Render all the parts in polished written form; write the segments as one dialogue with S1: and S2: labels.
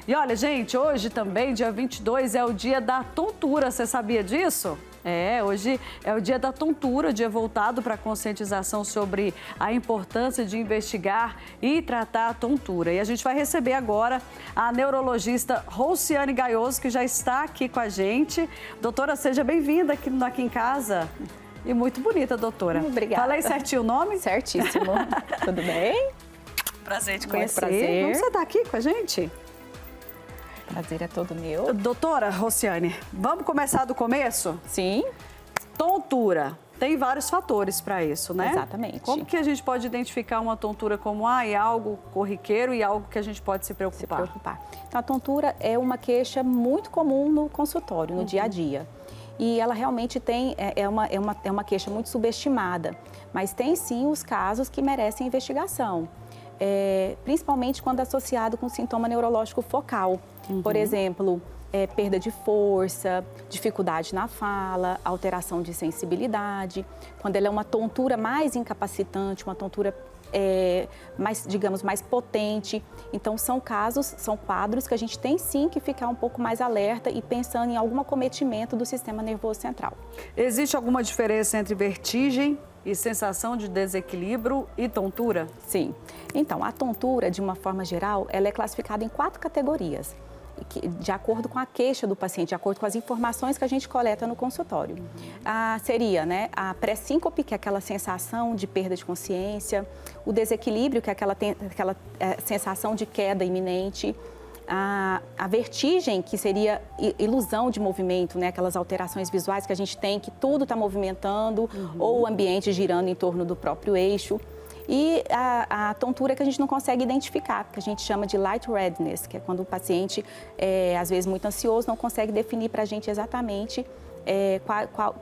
S1: E olha, gente, hoje também, dia 22, é o dia da tontura. Você sabia disso? Hoje é o dia da tontura, dia voltado para a conscientização sobre a importância de investigar e tratar a tontura. E a gente vai receber agora a neurologista Rociane Gaioso, que já está aqui com a gente. Doutora, seja bem-vinda aqui em casa. E muito bonita, doutora.
S2: Obrigada.
S1: Falei certinho o nome?
S2: Certíssimo. Tudo bem?
S1: Prazer te conhecer.
S2: Prazer.
S1: Vamos sentar aqui com a gente?
S2: Prazer é todo meu.
S1: Doutora Rociane, vamos começar do começo?
S2: Sim.
S1: Tontura. Tem vários fatores para isso, né?
S2: Exatamente.
S1: Como que a gente pode identificar uma tontura como é algo corriqueiro e algo que a gente pode se preocupar?
S2: Então, a tontura é uma queixa muito comum no consultório, no dia a dia. E ela realmente é uma queixa muito subestimada. Mas tem sim os casos que merecem investigação. Principalmente quando associado com sintoma neurológico focal. Por exemplo, perda de força, dificuldade na fala, alteração de sensibilidade. Quando ela é uma tontura mais incapacitante, uma tontura mais potente. Então, são quadros que a gente tem sim que ficar um pouco mais alerta e pensando em algum acometimento do sistema nervoso central.
S1: Existe alguma diferença entre vertigem e sensação de desequilíbrio e tontura?
S2: Sim. Então, a tontura, de uma forma geral, ela é classificada em 4 categorias, de acordo com a queixa do paciente, de acordo com as informações que a gente coleta no consultório. Seria, a pré-síncope, que é aquela sensação de perda de consciência, o desequilíbrio, que é aquela sensação de queda iminente, a vertigem, que seria ilusão de movimento, aquelas alterações visuais que a gente tem, que tudo está movimentando, ou o ambiente girando em torno do próprio eixo. E a tontura que a gente não consegue identificar, que a gente chama de light redness, que é quando o paciente, às vezes muito ansioso, não consegue definir para a gente exatamente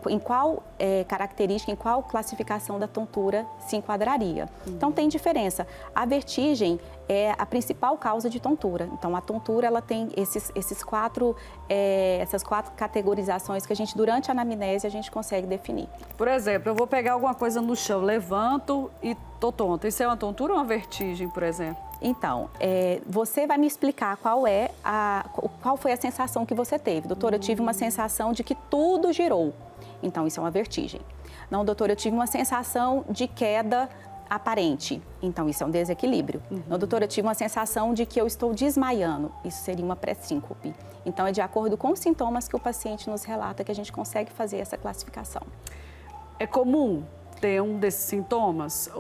S2: em qual característica, em qual classificação da tontura se enquadraria. Então, tem diferença. A vertigem é a principal causa de tontura. Então, a tontura, ela tem essas quatro categorizações que a gente, durante a anamnese, a gente consegue definir.
S1: Por exemplo, eu vou pegar alguma coisa no chão, levanto e tô tonta. Isso é uma tontura ou uma vertigem, por exemplo?
S2: Então, você vai me explicar qual foi a sensação que você teve. Doutora, eu tive uma sensação de que tudo girou. Então, isso é uma vertigem. Não, doutora, eu tive uma sensação de queda aparente. Então, isso é um desequilíbrio. Não, doutora, eu tive uma sensação de que eu estou desmaiando. Isso seria uma pré-síncope. Então, é de acordo com os sintomas que o paciente nos relata que a gente consegue fazer essa classificação.
S1: É comum ter um desses sintomas?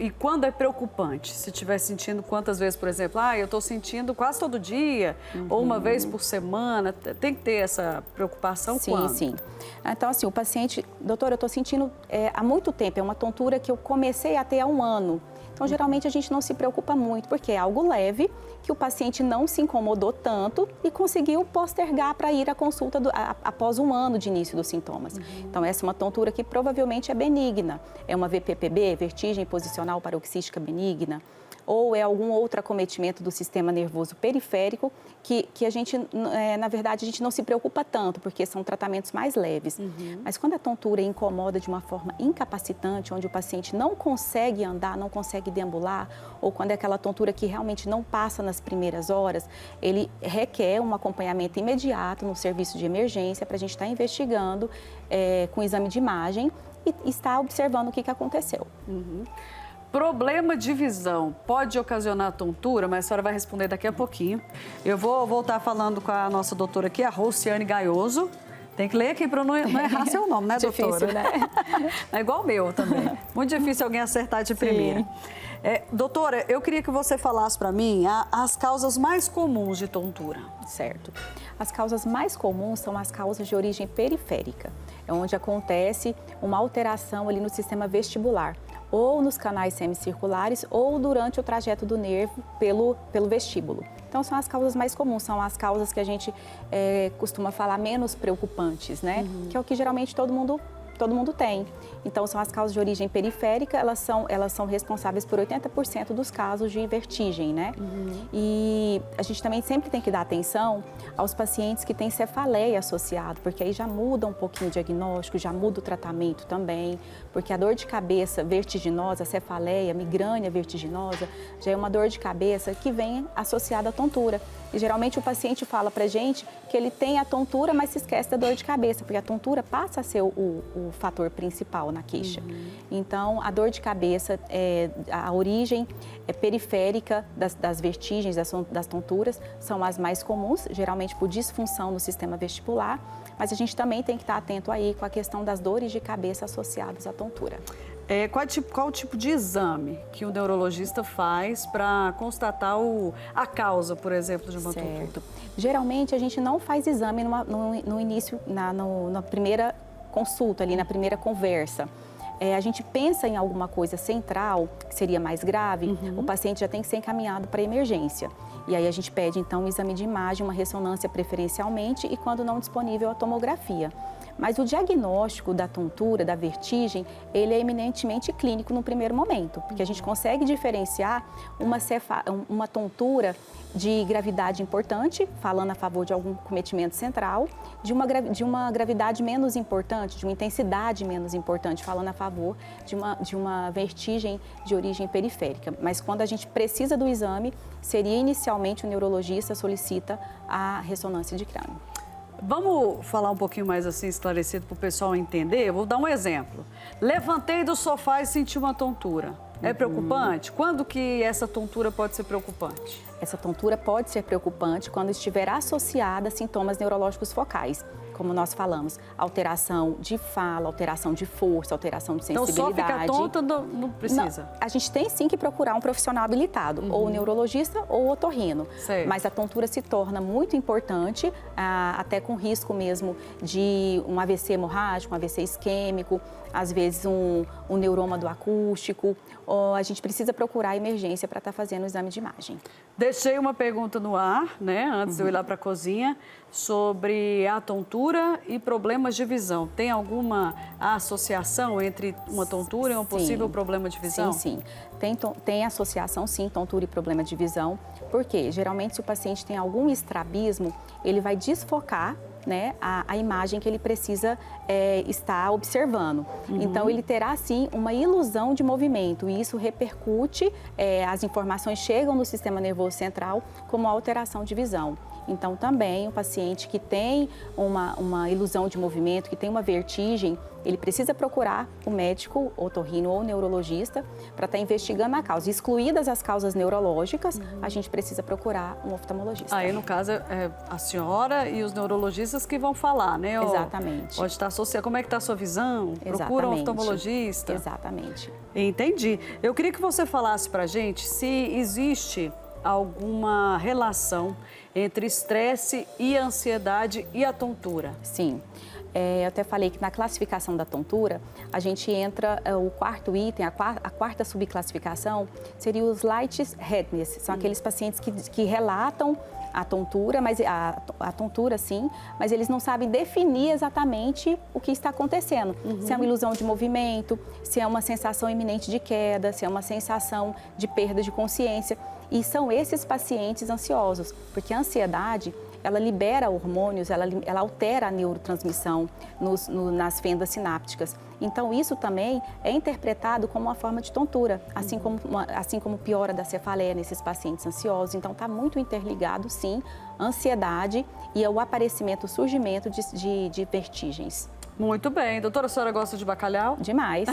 S1: E quando é preocupante? Se estiver sentindo quantas vezes, por exemplo, eu estou sentindo quase todo dia, ou uma vez por semana, tem que ter essa preocupação quando?
S2: Sim. Então, assim, o paciente, doutora, eu estou sentindo há muito tempo, é uma tontura que eu comecei a ter há 1 ano. Então, geralmente, a gente não se preocupa muito, porque é algo leve, que o paciente não se incomodou tanto e conseguiu postergar para ir à consulta após 1 ano de início dos sintomas. Então, essa é uma tontura que provavelmente é benigna. É uma VPPB, vertigem posicional paroxística benigna, ou é algum outro acometimento do sistema nervoso periférico que a gente, na verdade, a gente não se preocupa tanto, porque são tratamentos mais leves. Mas quando a tontura incomoda de uma forma incapacitante, onde o paciente não consegue andar, não consegue deambular, ou quando é aquela tontura que realmente não passa nas primeiras horas, ele requer um acompanhamento imediato no serviço de emergência para a gente estar investigando com exame de imagem e estar observando o que aconteceu.
S1: Problema de visão pode ocasionar tontura, mas a senhora vai responder daqui a pouquinho. Eu vou voltar falando com a nossa doutora aqui, a Rociane Gaioso. Tem que ler aqui para não errar seu nome, né, doutora?
S2: Difícil, né?
S1: É igual o meu também. Muito difícil alguém acertar de primeira. Doutora, eu queria que você falasse para mim as causas mais comuns de tontura.
S2: Certo. As causas mais comuns são as causas de origem periférica, é onde acontece uma alteração ali no sistema vestibular, ou nos canais semicirculares, ou durante o trajeto do nervo pelo vestíbulo. Então, são as causas mais comuns, são as causas que a gente costuma falar menos preocupantes, né? Que é o que geralmente todo mundo tem. Então, são as causas de origem periférica, elas são responsáveis por 80% dos casos de vertigem, né? E a gente também sempre tem que dar atenção aos pacientes que têm cefaleia associado, porque aí já muda um pouquinho o diagnóstico, já muda o tratamento também, porque a dor de cabeça vertiginosa, a cefaleia, migrânia vertiginosa, já é uma dor de cabeça que vem associada à tontura. E geralmente o paciente fala pra gente que ele tem a tontura, mas se esquece da dor de cabeça, porque a tontura passa a ser o fator principal na queixa. Então, a dor de cabeça, a origem periférica das vertigens, das tonturas, são as mais comuns, geralmente por disfunção no sistema vestibular, mas a gente também tem que estar atento aí com a questão das dores de cabeça associadas à tontura.
S1: Qual tipo de exame que o neurologista faz para constatar a causa, por exemplo, de uma tontura?
S2: Geralmente, a gente não faz exame no início, na primeira consulta, ali na primeira conversa. A gente pensa em alguma coisa central, que seria mais grave, o paciente já tem que ser encaminhado para emergência. E aí a gente pede, então, um exame de imagem, uma ressonância preferencialmente e, quando não disponível, a tomografia. Mas o diagnóstico da tontura, da vertigem, ele é eminentemente clínico no primeiro momento, porque a gente consegue diferenciar uma tontura de gravidade importante, falando a favor de algum cometimento central, de uma gravidade menos importante, de uma intensidade menos importante, falando a favor de uma vertigem de origem periférica. Mas quando a gente precisa do exame, seria inicialmente o neurologista solicita a ressonância de crânio.
S1: Vamos falar um pouquinho mais assim, esclarecido, para o pessoal entender? Eu vou dar um exemplo. Levantei do sofá e senti uma tontura. É preocupante? Quando que essa tontura pode ser preocupante?
S2: Essa tontura pode ser preocupante quando estiver associada a sintomas neurológicos focais, como nós falamos, alteração de fala, alteração de força, alteração de sensibilidade.
S1: Então, só fica tonta, não precisa?
S2: Não, a gente tem sim que procurar um profissional habilitado, ou neurologista ou otorrino.
S1: Certo.
S2: Mas a tontura se torna muito importante, até com risco mesmo de um AVC hemorrágico, um AVC isquêmico, às vezes um neuroma do acústico. A gente precisa procurar a emergência para estar fazendo o exame de imagem.
S1: Deixei uma pergunta no ar, né, antes de eu ir lá para a cozinha, sobre a tontura e problemas de visão. Tem alguma associação entre uma tontura e um possível problema de visão?
S2: Sim. Tem associação, sim, tontura e problema de visão. Por quê? Geralmente, se o paciente tem algum estrabismo, ele vai desfocar, né, a imagem que ele precisa estar observando. Então, ele terá, sim, uma ilusão de movimento e isso repercute, as informações chegam no sistema nervoso central como alteração de visão. Então, também, o paciente que tem uma ilusão de movimento, que tem uma vertigem, ele precisa procurar o médico, otorrino ou neurologista para estar investigando a causa. Excluídas as causas neurológicas, a gente precisa procurar um oftalmologista.
S1: Aí, no caso, é a senhora e os neurologistas que vão falar, né?
S2: Exatamente.
S1: Pode estar associado. Como é que está a sua visão?
S2: Exatamente.
S1: Procura um oftalmologista.
S2: Exatamente.
S1: Entendi. Eu queria que você falasse para a gente se existe alguma relação entre estresse e ansiedade e a tontura.
S2: Sim. Eu até falei que na classificação da tontura, a gente entra, o quarto item, a quarta subclassificação, seria os lightheadedness. São aqueles pacientes que relatam a tontura, mas a tontura sim, mas eles não sabem definir exatamente o que está acontecendo. Se é uma ilusão de movimento, se é uma sensação iminente de queda, se é uma sensação de perda de consciência. E são esses pacientes ansiosos, porque a ansiedade, ela libera hormônios, ela altera a neurotransmissão nas fendas sinápticas. Então, isso também é interpretado como uma forma de tontura, assim como piora da cefaleia nesses pacientes ansiosos. Então, está muito interligado, sim, a ansiedade e o aparecimento, o surgimento de vertigens.
S1: Muito bem. Doutora, a senhora gosta de bacalhau?
S2: Demais.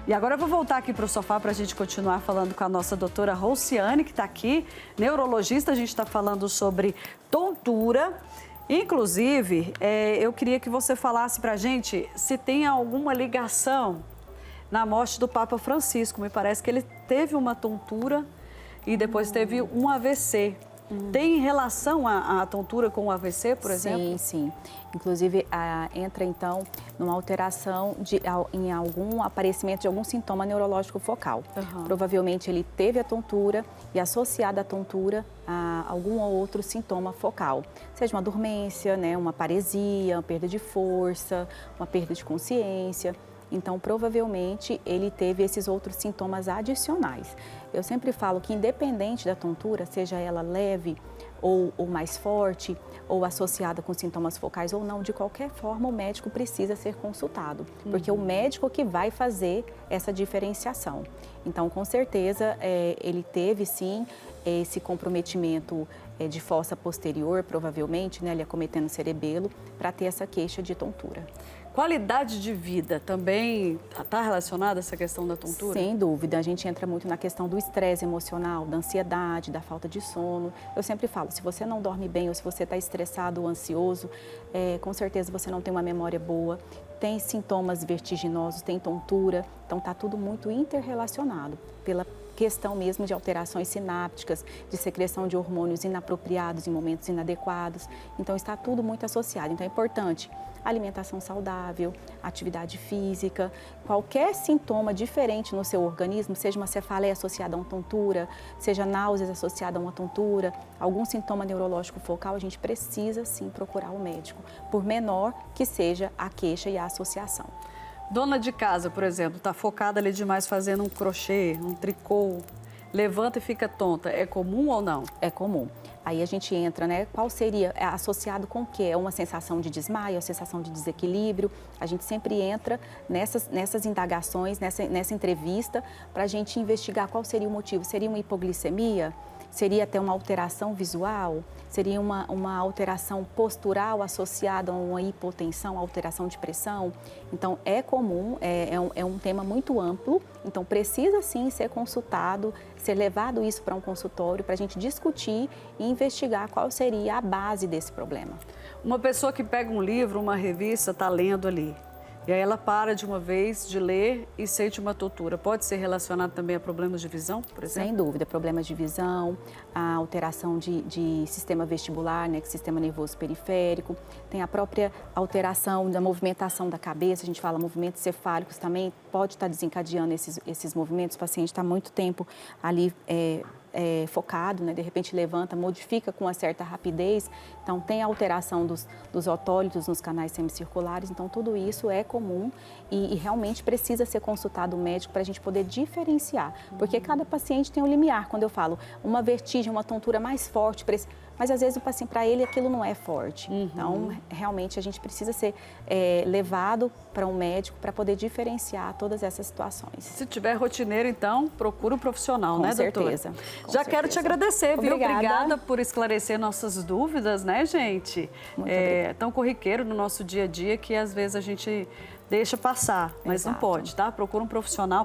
S1: E agora eu vou voltar aqui para o sofá para a gente continuar falando com a nossa doutora Rouciane, que está aqui, neurologista. A gente está falando sobre tontura. Inclusive, eu queria que você falasse para a gente se tem alguma ligação na morte do Papa Francisco. Me parece que ele teve uma tontura e depois teve um AVC. Tem relação a tontura com o AVC, por exemplo?
S2: Sim. Inclusive, entra, então, numa alteração em algum aparecimento de algum sintoma neurológico focal. Provavelmente, ele teve a tontura e, associada à tontura, a algum outro sintoma focal. Seja uma dormência, né, uma paresia, uma perda de força, uma perda de consciência. Então, provavelmente, ele teve esses outros sintomas adicionais. Eu sempre falo que, independente da tontura, seja ela leve ou mais forte, ou associada com sintomas focais ou não, de qualquer forma, o médico precisa ser consultado, porque é o médico que vai fazer essa diferenciação. Então, com certeza, ele teve, sim, esse comprometimento de fossa posterior, provavelmente, né, ele acometendo o cerebelo, para ter essa queixa de tontura.
S1: Qualidade de vida também está relacionada a essa questão da tontura?
S2: Sem dúvida, a gente entra muito na questão do estresse emocional, da ansiedade, da falta de sono. Eu sempre falo, se você não dorme bem ou se você está estressado ou ansioso, com certeza você não tem uma memória boa, tem sintomas vertiginosos, tem tontura, então está tudo muito interrelacionado pela questão mesmo de alterações sinápticas, de secreção de hormônios inapropriados em momentos inadequados. Então está tudo muito associado. Então é importante alimentação saudável, atividade física, qualquer sintoma diferente no seu organismo, seja uma cefaleia associada a uma tontura, seja náuseas associada a uma tontura, algum sintoma neurológico focal, a gente precisa sim procurar o médico, por menor que seja a queixa e a associação.
S1: Dona de casa, por exemplo, está focada ali demais fazendo um crochê, um tricô, levanta e fica tonta. É comum ou não?
S2: É comum. Aí a gente entra, né? Qual seria associado com o quê? É uma sensação de desmaio, a sensação de desequilíbrio. A gente sempre entra nessas indagações, nessa entrevista, para a gente investigar qual seria o motivo. Seria uma hipoglicemia? Seria até uma alteração visual? Seria uma alteração postural associada a uma hipotensão, alteração de pressão? Então, é comum, é um tema muito amplo, então precisa sim ser consultado, ser levado isso para um consultório para a gente discutir e investigar qual seria a base desse problema.
S1: Uma pessoa que pega um livro, uma revista, está lendo ali, e aí ela para de uma vez de ler e sente uma tontura. Pode ser relacionado também a problemas de visão, por exemplo?
S2: Sem dúvida, problemas de visão, a alteração de sistema vestibular, né, sistema nervoso periférico, tem a própria alteração da movimentação da cabeça, a gente fala movimentos cefálicos também, pode estar desencadeando esses movimentos, o paciente está muito tempo ali focado, né? De repente levanta, modifica com uma certa rapidez, então tem alteração dos otólitos nos canais semicirculares, então tudo isso é comum e realmente precisa ser consultado o médico para a gente poder diferenciar, porque cada paciente tem um limiar. Quando eu falo uma vertigem, uma tontura mais forte, mas às vezes o paciente, para ele, aquilo não é forte. Então, realmente, a gente precisa ser levado para um médico para poder diferenciar todas essas situações.
S1: Se tiver rotineiro, então, procura um profissional, né, doutora?
S2: Com certeza.
S1: Já quero te agradecer, viu?
S2: Obrigada.
S1: Obrigada por esclarecer nossas dúvidas, né, gente?
S2: Muito obrigada.
S1: Tão corriqueiro no nosso dia a dia que, às vezes, a gente deixa passar, mas não
S2: Exato.
S1: pode, tá? Procura um profissional.